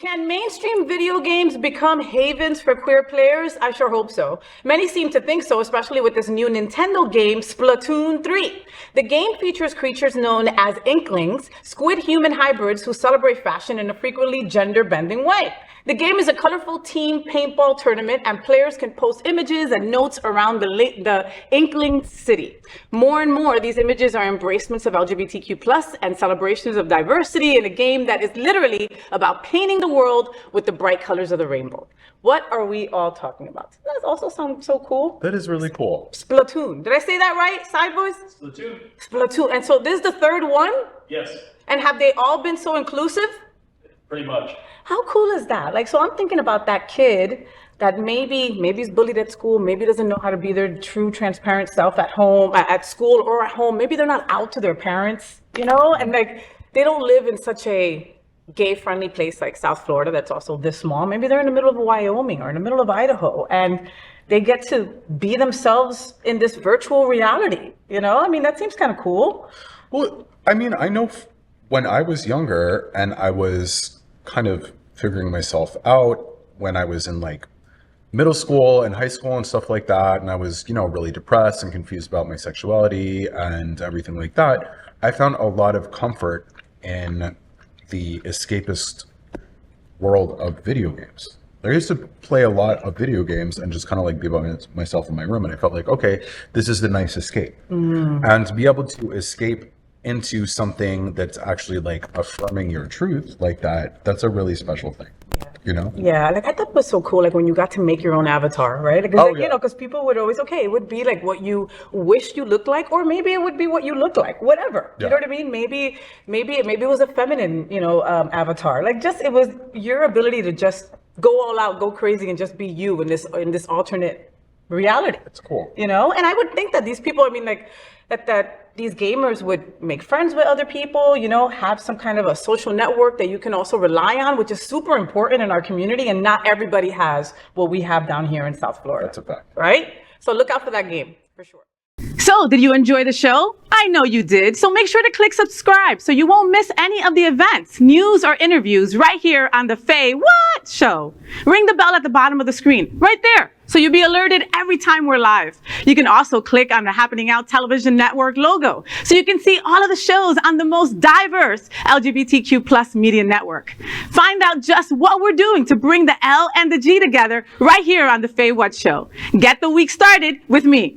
Can mainstream video games become havens for queer players? I sure hope so. Many seem to think so, especially with this new Nintendo game, Splatoon 3. The game features creatures known as Inklings, squid-human hybrids who celebrate fashion in a frequently gender-bending way. The game is a colorful team paintball tournament, and players can post images and notes around the Inkling city. More and more, these images are embracements of LGBTQ+ and celebrations of diversity in a game that is literally about painting the world with the bright colors of the rainbow. What are we all talking about? That also sounds so cool. That is really cool. Splatoon. Did I say that right? Side voice? Splatoon. Splatoon. And so this is the third one? Yes. And have they all been so inclusive? Pretty much. How cool is that? Like, so I'm thinking about that kid that maybe he's bullied at school, maybe doesn't know how to be their true transparent self at home, at school or at home. Maybe they're not out to their parents, you know? And like, they don't live in such a gay-friendly place like South Florida that's also this small. Maybe they're in the middle of Wyoming or in the middle of Idaho, and they get to be themselves in this virtual reality, you know? I mean, that seems kind of cool. Well, I mean, I know when I was younger and I was kind of figuring myself out when I was in like middle school and high school and stuff like that, and I was, you know, really depressed and confused about my sexuality and everything like that, I found a lot of comfort in the escapist world of video games. I used to play a lot of video games and just kind of like be by myself in my room, and I felt like, okay, this is the nice escape. And to be able to escape into something that's actually like affirming your truth like that, that's a really special thing. You know? Yeah, like I thought it was so cool, like when you got to make your own avatar, right? Because Oh, like, yeah. you know, because people would always, okay, it would be like what you wish you looked like, or maybe it would be what you look like, whatever. You Yeah. know what I mean? Maybe it was a feminine, you know, avatar. Like just, it was your ability to just go all out, go crazy, and just be you in this alternate reality. It's cool. You know, and I would think that these people, I mean, like that these gamers would make friends with other people, you know, have some kind of a social network that you can also rely on, which is super important in our community, and not everybody has what we have down here in South Florida. That's a fact. Right? So look out for that game, for sure. So, did you enjoy the show? I know you did. So make sure to click subscribe so you won't miss any of the events, news, or interviews right here on the Faye What Show. Ring the bell at the bottom of the screen, right there, so you'll be alerted every time we're live. You can also click on the Happening Out Television Network logo so you can see all of the shows on the most diverse LGBTQ+ media network. Find out just what we're doing to bring the L and the G together right here on the Faye What Show. Get the week started with me.